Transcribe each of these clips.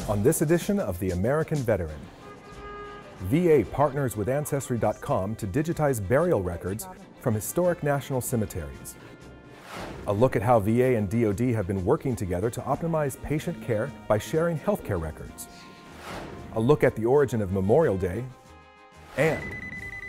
On this edition of The American Veteran, VA partners with Ancestry.com to digitize burial records from historic national cemeteries. A look at how VA and DoD have been working together to optimize patient care by sharing healthcare records. A look at the origin of Memorial Day, and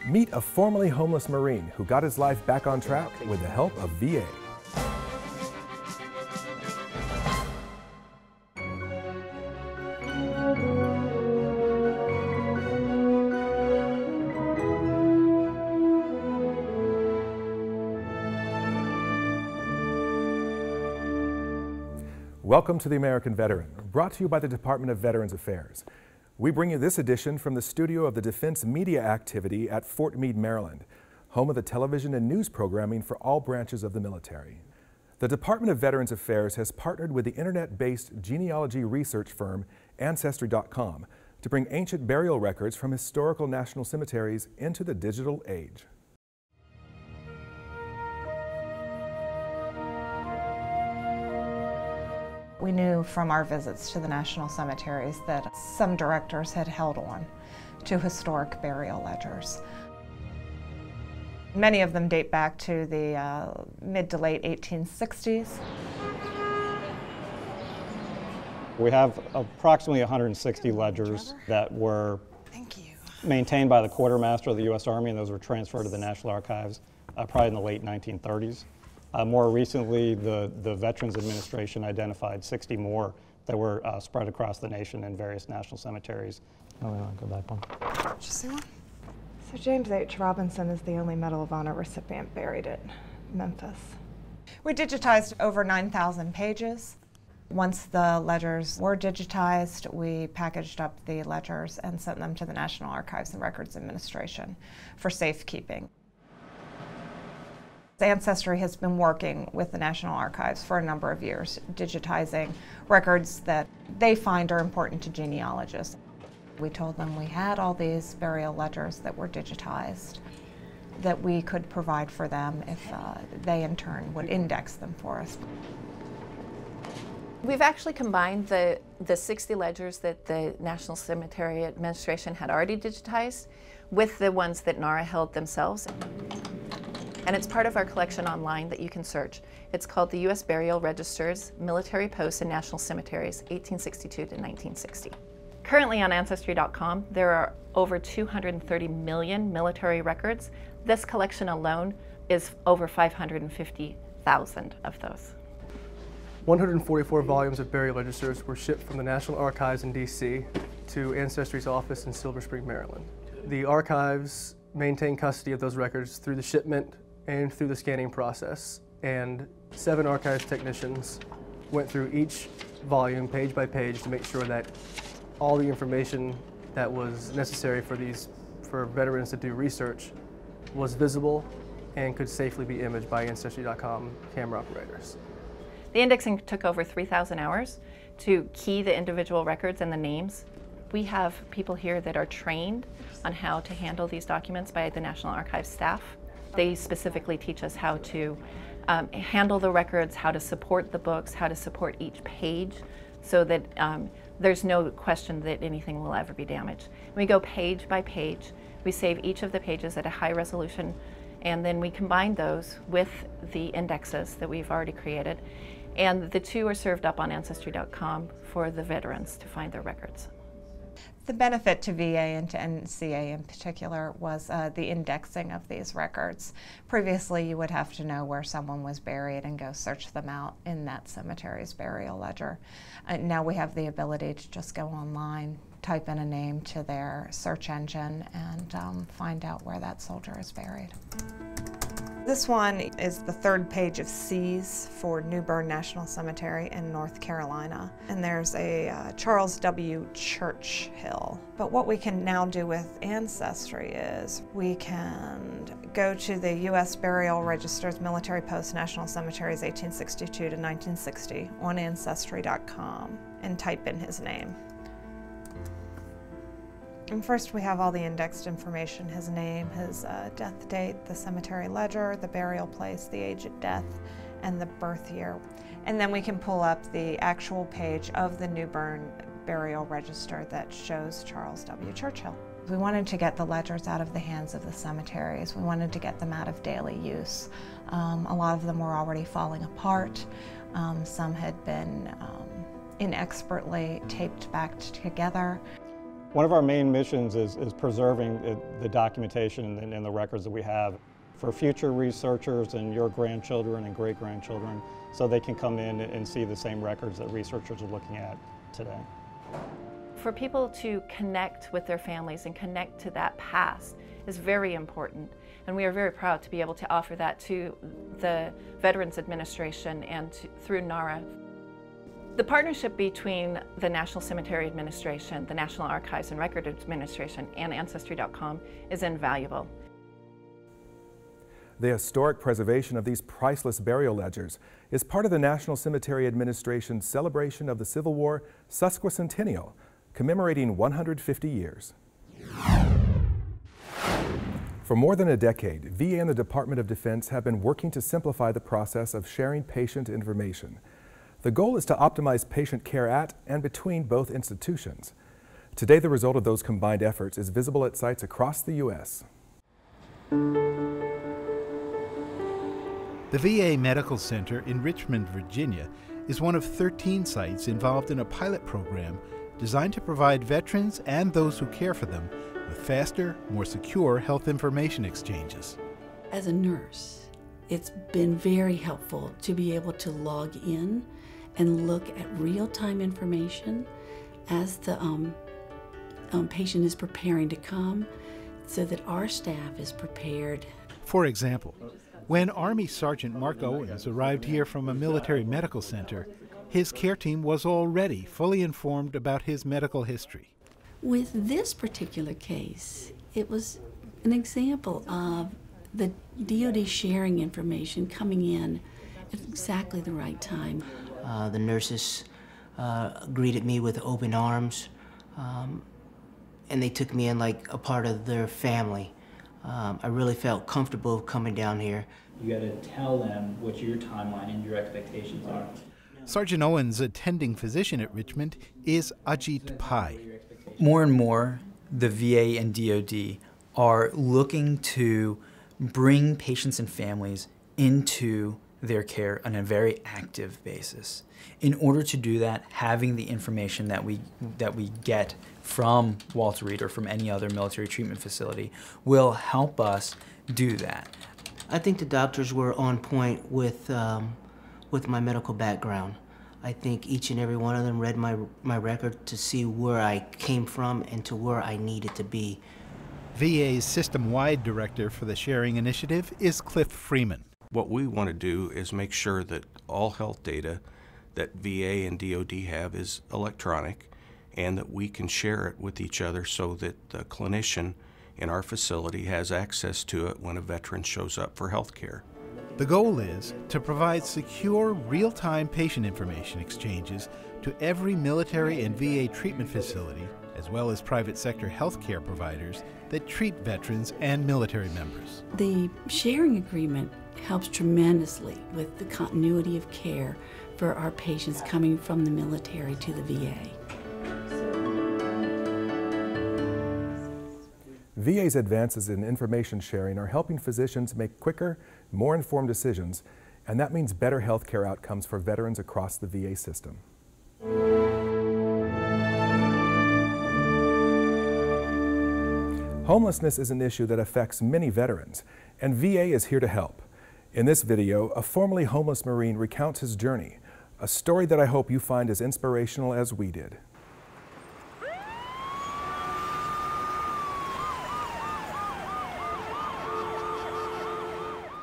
meet a formerly homeless Marine who got his life back on track with the help of VA. Welcome to The American Veteran, brought to you by the Department of Veterans Affairs. We bring you this edition from the studio of the Defense Media Activity at Fort Meade, Maryland, home of the television and news programming for all branches of the military. The Department of Veterans Affairs has partnered with the internet-based genealogy research firm Ancestry.com to bring ancient burial records from historical national cemeteries into the digital age. We knew from our visits to the national cemeteries that some directors had held on to historic burial ledgers. Many of them date back to the mid to late 1860s. We have approximately 160 ledgers that were maintained by the quartermaster of the U.S. Army, and those were transferred to the National Archives probably in the late 1930s. More recently, the Veterans Administration identified 60 more that were spread across the nation in various national cemeteries. Oh, we want to go back one. Did you see one? So James H. Robinson is the only Medal of Honor recipient buried at Memphis. We digitized over 9,000 pages. Once the ledgers were digitized, we packaged up the ledgers and sent them to the National Archives and Records Administration for safekeeping. Ancestry has been working with the National Archives for a number of years, digitizing records that they find are important to genealogists. We told them we had all these burial ledgers that were digitized that we could provide for them if they in turn would index them for us. We've actually combined the 60 ledgers that the National Cemetery Administration had already digitized with the ones that NARA held themselves. And it's part of our collection online that you can search. It's called the U.S. Burial Registers, Military Posts and National Cemeteries, 1862 to 1960. Currently on Ancestry.com, there are over 230 million military records. This collection alone is over 550,000 of those. 144 volumes of burial registers were shipped from the National Archives in D.C. to Ancestry's office in Silver Spring, Maryland. The archives maintain custody of those records through the shipment and through the scanning process, and 7 archives technicians went through each volume page by page to make sure that all the information that was necessary for veterans to do research was visible and could safely be imaged by Ancestry.com camera operators. The indexing took over 3,000 hours to key the individual records and the names. We have people here that are trained on how to handle these documents by the National Archives staff. They specifically teach us how to handle the records, how to support the books, how to support each page so that there's no question that anything will ever be damaged. We go page by page. We save each of the pages at a high resolution, and then we combine those with the indexes that we've already created. And the two are served up on Ancestry.com for the veterans to find their records. The benefit to VA and to NCA in particular was the indexing of these records. Previously, you would have to know where someone was buried and go search them out in that cemetery's burial ledger. Now we have the ability to just go online, type in a name to their search engine, and find out where that soldier is buried. This one is the 3rd page of C's for New Bern National Cemetery in North Carolina. And there's a Charles W. Churchill. But what we can now do with Ancestry is we can go to the U.S. Burial Registers, Military Posts, National Cemeteries, 1862 to 1960 on Ancestry.com and type in his name. And first we have all the indexed information, his name, his death date, the cemetery ledger, the burial place, the age of death, and the birth year. And then we can pull up the actual page of the New Bern burial register that shows Charles W. Churchill. We wanted to get the ledgers out of the hands of the cemeteries. We wanted to get them out of daily use. A lot of them were already falling apart. Some had been inexpertly taped back together. One of our main missions is preserving the documentation and the records that we have for future researchers and your grandchildren and great-grandchildren, so they can come in and see the same records that researchers are looking at today. For people to connect with their families and connect to that past is very important, and we are very proud to be able to offer that to the Veterans Administration and through NARA. The partnership between the National Cemetery Administration, the National Archives and Record Administration, and Ancestry.com is invaluable. The historic preservation of these priceless burial ledgers is part of the National Cemetery Administration's celebration of the Civil War Sesquicentennial, commemorating 150 years. For more than a decade, VA and the Department of Defense have been working to simplify the process of sharing patient information. The goal is to optimize patient care at and between both institutions. Today, the result of those combined efforts is visible at sites across the U.S. The VA Medical Center in Richmond, Virginia, is one of 13 sites involved in a pilot program designed to provide veterans and those who care for them with faster, more secure health information exchanges. As a nurse, it's been very helpful to be able to log in and look at real-time information as the patient is preparing to come, so that our staff is prepared. For example, when Army Sergeant Mark Owens arrived here from a military medical center, his care team was already fully informed about his medical history. With this particular case, it was an example of the DoD sharing information coming in at exactly the right time. The nurses greeted me with open arms, and they took me in like a part of their family. I really felt comfortable coming down here. You got to tell them what your timeline and your expectations are. Sergeant Owens' attending physician at Richmond is Ajit Pai. More and more, the VA and DoD are looking to bring patients and families into their care on a very active basis. In order to do that, having the information that we get from Walter Reed or from any other military treatment facility will help us do that. I think the doctors were on point with my medical background. I think each and every one of them read my record to see where I came from and to where I needed to be. VA's system-wide director for the Sharing Initiative is Cliff Freeman. What we want to do is make sure that all health data that VA and DoD have is electronic, and that we can share it with each other so that the clinician in our facility has access to it when a veteran shows up for health care. The goal is to provide secure, real-time patient information exchanges to every military and VA treatment facility, as well as private sector healthcare providers that treat veterans and military members. The sharing agreement helps tremendously with the continuity of care for our patients coming from the military to the VA. VA's advances in information sharing are helping physicians make quicker, more informed decisions, and that means better healthcare outcomes for veterans across the VA system. Homelessness is an issue that affects many veterans, and VA is here to help. In this video, a formerly homeless Marine recounts his journey, a story that I hope you find as inspirational as we did.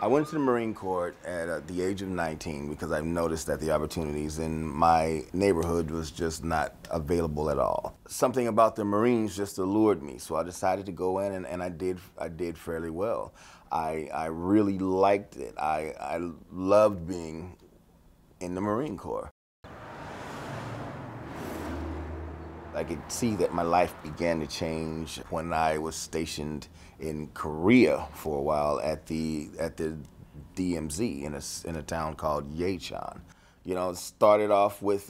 I went to the Marine Corps at the age of 19 because I've noticed that the opportunities in my neighborhood was just not available at all. Something about the Marines just allured me, so I decided to go in, and I did fairly well. I really liked it. I loved being in the Marine Corps. I could see that my life began to change when I was stationed in Korea for a while at the DMZ in a town called Yachan. You know, it started off with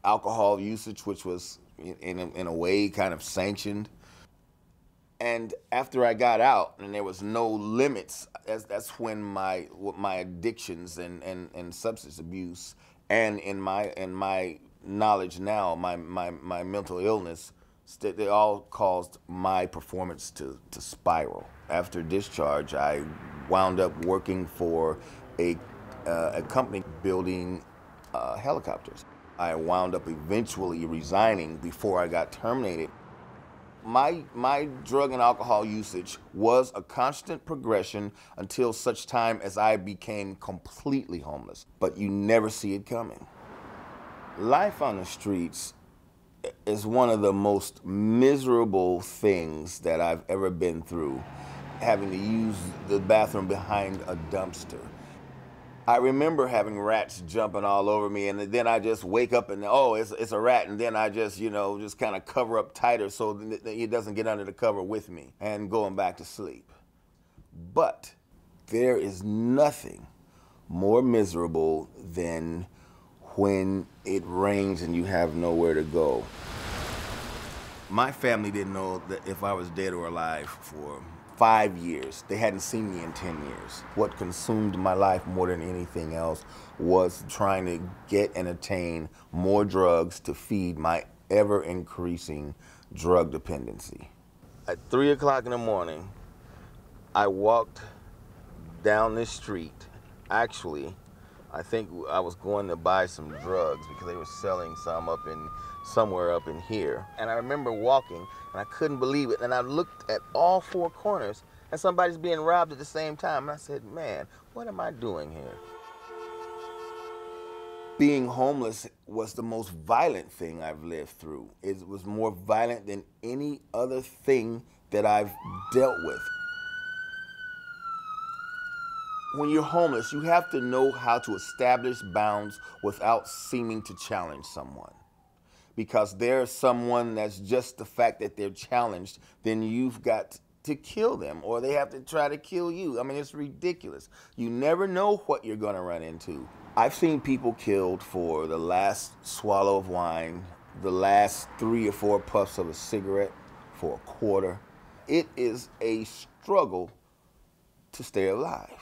alcohol usage, which was in a way kind of sanctioned. And after I got out and there was no limits, that's when my addictions and substance abuse and in my knowledge now, my mental illness, they all caused my performance to spiral. After discharge, I wound up working for a company building helicopters. I wound up eventually resigning before I got terminated. My drug and alcohol usage was a constant progression until such time as I became completely homeless, but you never see it coming. Life on the streets is one of the most miserable things that I've ever been through, having to use the bathroom behind a dumpster. I remember having rats jumping all over me, and then I just wake up and, oh, it's a rat, and then I just, you know, just kind of cover up tighter so that it doesn't get under the cover with me, and going back to sleep. But there is nothing more miserable than when it rains and you have nowhere to go. My family didn't know that if I was dead or alive for 5 years. They hadn't seen me in 10 years. What consumed my life more than anything else was trying to get and attain more drugs to feed my ever-increasing drug dependency. At 3 o'clock in the morning, I walked down this street. Actually, I think I was going to buy some drugs because they were selling some somewhere up in here. And I remember walking, and I couldn't believe it. And I looked at all 4 corners, and somebody's being robbed at the same time. And I said, man, what am I doing here? Being homeless was the most violent thing I've lived through. It was more violent than any other thing that I've dealt with. When you're homeless, you have to know how to establish bounds without seeming to challenge someone. Because there's someone that's just the fact that they're challenged, then you've got to kill them, or they have to try to kill you. I mean, it's ridiculous. You never know what you're gonna run into. I've seen people killed for the last swallow of wine, the last 3 or 4 puffs of a cigarette, for a quarter. It is a struggle to stay alive.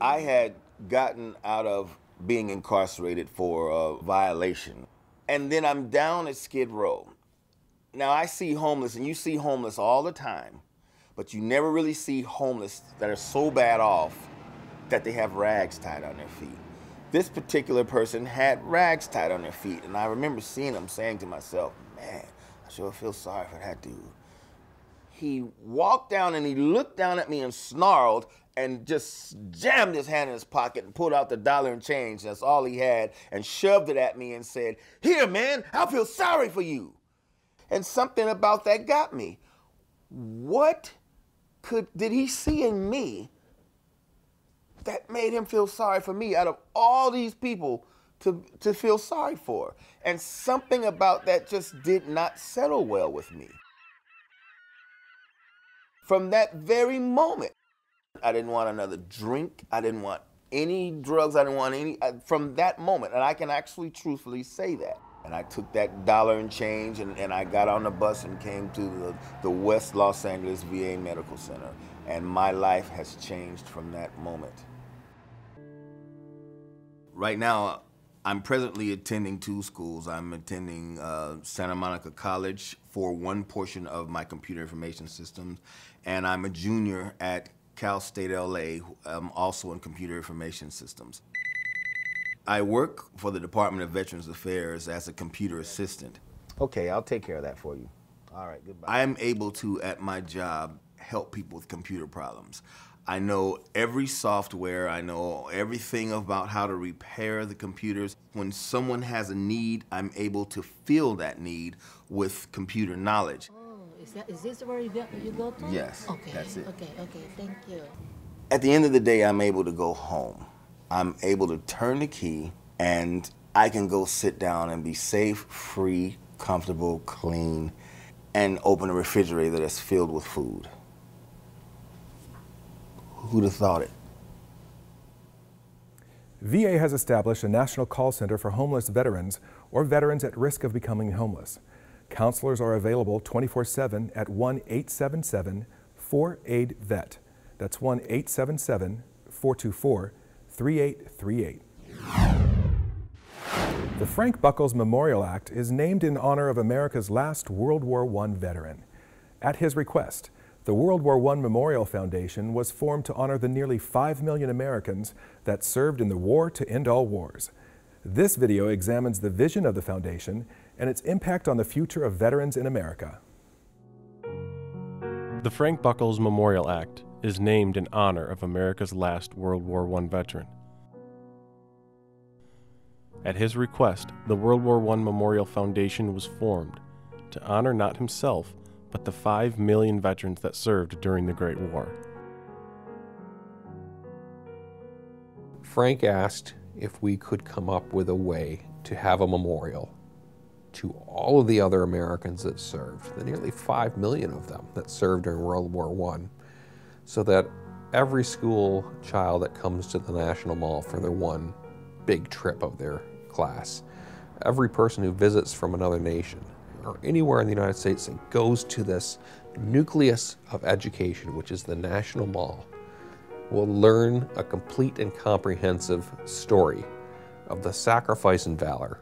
I had gotten out of being incarcerated for a violation. And then I'm down at Skid Row. Now I see homeless, and you see homeless all the time, but you never really see homeless that are so bad off that they have rags tied on their feet. This particular person had rags tied on their feet, and I remember seeing him saying to myself, man, I sure feel sorry for that dude. He walked down and he looked down at me and snarled and just jammed his hand in his pocket and pulled out the dollar and change, that's all he had, and shoved it at me and said, here, man, I feel sorry for you. And something about that got me. What did he see in me that made him feel sorry for me out of all these people to feel sorry for? And something about that just did not settle well with me. From that very moment, I didn't want another drink. I didn't want any drugs. I didn't want any, from that moment, and I can actually truthfully say that. And I took that dollar and change and I got on the bus and came to the West Los Angeles VA Medical Center. And my life has changed from that moment. Right now, I'm presently attending 2 schools. I'm attending Santa Monica College for one portion of my computer information systems, and I'm a junior at Cal State LA, also in computer information systems. I work for the Department of Veterans Affairs as a computer assistant. Okay, I'll take care of that for you. All right, goodbye. I am able to, at my job, help people with computer problems. I know every software, I know everything about how to repair the computers. When someone has a need, I'm able to fill that need with computer knowledge. Is this where you go to? Yes, okay, that's it. Okay, thank you. At the end of the day, I'm able to go home. I'm able to turn the key and I can go sit down and be safe, free, comfortable, clean, and open a refrigerator that's filled with food. Who'd have thought it? VA has established a national call center for homeless veterans or veterans at risk of becoming homeless. Counselors are available 24/7 at 1-877-4AID-VET. That's 1-877-424-3838. The Frank Buckles Memorial Act is named in honor of America's last World War I veteran. At his request, the World War I Memorial Foundation was formed to honor the nearly 5 million Americans that served in the war to end all wars. This video examines the vision of the foundation and its impact on the future of veterans in America. The Frank Buckles Memorial Act is named in honor of America's last World War I veteran. At his request, the World War I Memorial Foundation was formed to honor not himself, but the 5 million veterans that served during the Great War. Frank asked if we could come up with a way to have a memorial to all of the other Americans that served, the nearly 5 million of them that served during World War I, so that every school child that comes to the National Mall for their one big trip of their class, every person who visits from another nation or anywhere in the United States that goes to this nucleus of education, which is the National Mall, will learn a complete and comprehensive story of the sacrifice and valor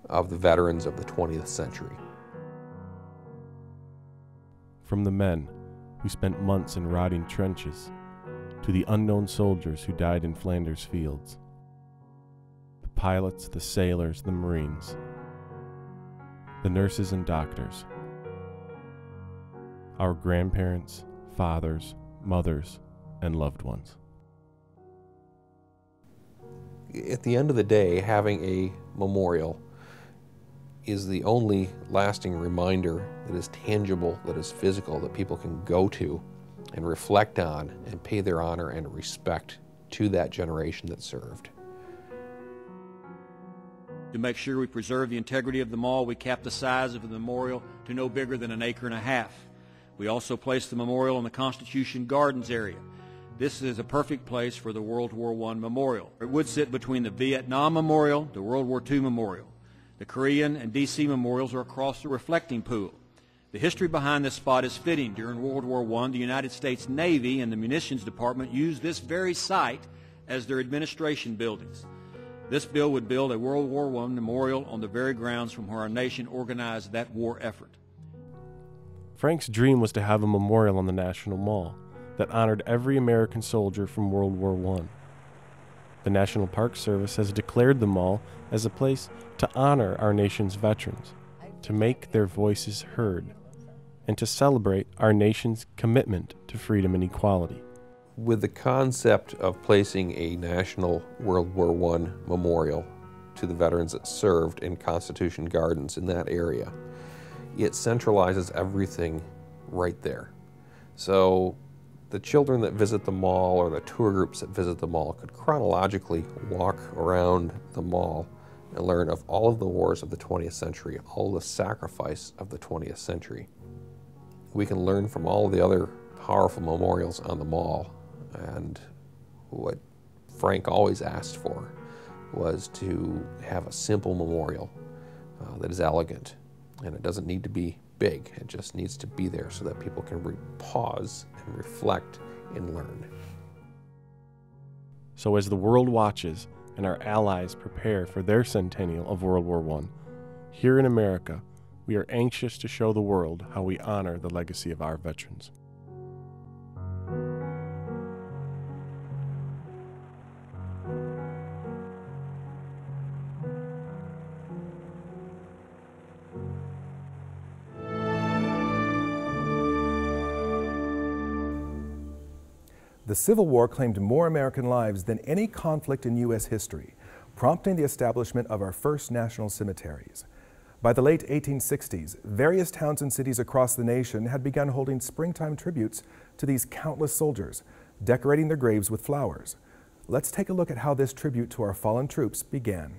of the veterans of the 20th century. From the men who spent months in rotting trenches, to the unknown soldiers who died in Flanders fields, the pilots, the sailors, the Marines, the nurses and doctors, our grandparents, fathers, mothers, and loved ones. At the end of the day, having a memorial is the only lasting reminder that is tangible, that is physical, that people can go to and reflect on and pay their honor and respect to that generation that served. To make sure we preserve the integrity of the mall, we capped the size of the memorial to no bigger than 1.5 acres. We also placed the memorial in the Constitution Gardens area. This is a perfect place for the World War I Memorial. It would sit between the Vietnam Memorial, the World War II Memorial. The Korean and DC memorials are across the reflecting pool. The history behind this spot is fitting. During World War I, the United States Navy and the Munitions Department used this very site as their administration buildings. This bill would build a World War I memorial on the very grounds from where our nation organized that war effort. Frank's dream was to have a memorial on the National Mall that honored every American soldier from World War I. The National Park Service has declared the mall as a place to honor our nation's veterans, to make their voices heard, and to celebrate our nation's commitment to freedom and equality. With the concept of placing a national World War I memorial to the veterans that served in Constitution Gardens in that area, it centralizes everything right there. So the children that visit the mall or the tour groups that visit the mall could chronologically walk around the mall and learn of all of the wars of the 20th century, all the sacrifice of the 20th century. We can learn from all the other powerful memorials on the mall, and what Frank always asked for was to have a simple memorial that is elegant, and it doesn't need to be big, it just needs to be there so that people can pause and reflect and learn. So as the world watches and our allies prepare for their centennial of World War I, here in America, we are anxious to show the world how we honor the legacy of our veterans. The Civil War claimed more American lives than any conflict in U.S. history, prompting the establishment of our first national cemeteries. By the late 1860s, various towns and cities across the nation had begun holding springtime tributes to these countless soldiers, decorating their graves with flowers. Let's take a look at how this tribute to our fallen troops began.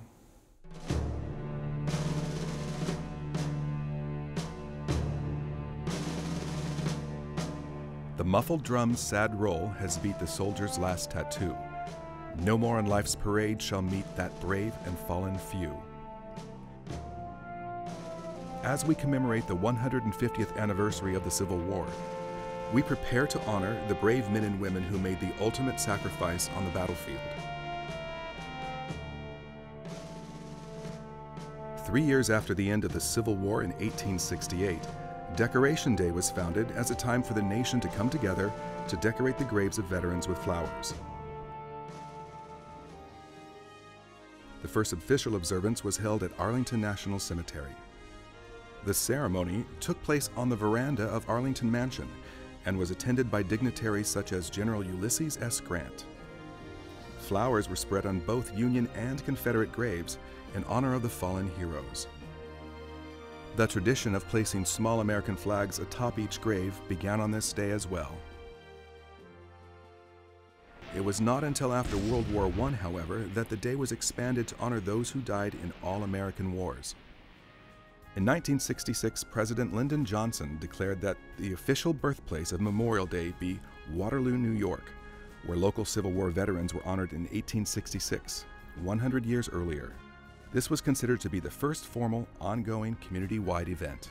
The muffled drum's sad roll has beat the soldier's last tattoo. No more on life's parade shall meet that brave and fallen few. As we commemorate the 150th anniversary of the Civil War, we prepare to honor the brave men and women who made the ultimate sacrifice on the battlefield. 3 years after the end of the Civil War in 1868, Decoration Day was founded as a time for the nation to come together to decorate the graves of veterans with flowers. The first official observance was held at Arlington National Cemetery. The ceremony took place on the veranda of Arlington Mansion and was attended by dignitaries such as General Ulysses S. Grant. Flowers were spread on both Union and Confederate graves in honor of the fallen heroes. The tradition of placing small American flags atop each grave began on this day as well. It was not until after World War I, however, that the day was expanded to honor those who died in all American wars. In 1966, President Lyndon Johnson declared that the official birthplace of Memorial Day be Waterloo, New York, where local Civil War veterans were honored in 1866, 100 years earlier. This was considered to be the first formal, ongoing, community-wide event.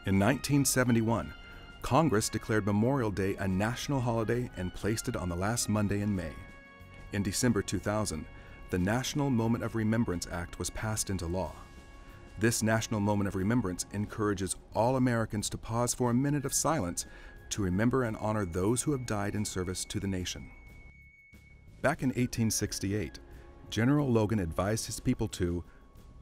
In 1971, Congress declared Memorial Day a national holiday and placed it on the last Monday in May. In December 2000, the National Moment of Remembrance Act was passed into law. This National Moment of Remembrance encourages all Americans to pause for a minute of silence to remember and honor those who have died in service to the nation. Back in 1868, General Logan advised his people to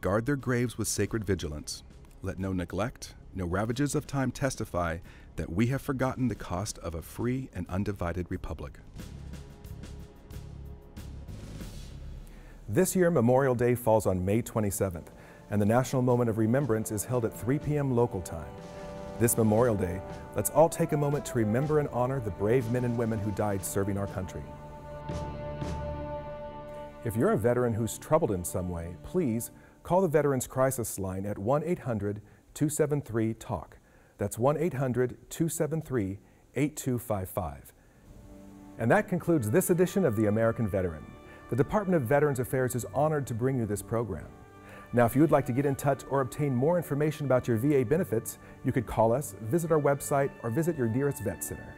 guard their graves with sacred vigilance. Let no neglect, no ravages of time testify that we have forgotten the cost of a free and undivided republic. This year, Memorial Day falls on May 27th, and the National Moment of Remembrance is held at 3 p.m. local time. This Memorial Day, let's all take a moment to remember and honor the brave men and women who died serving our country. If you're a veteran who's troubled in some way, please call the Veterans Crisis Line at 1-800-273-TALK. That's 1-800-273-8255. And that concludes this edition of The American Veteran. The Department of Veterans Affairs is honored to bring you this program. Now, if you would like to get in touch or obtain more information about your VA benefits, you could call us, visit our website, or visit your nearest vet center.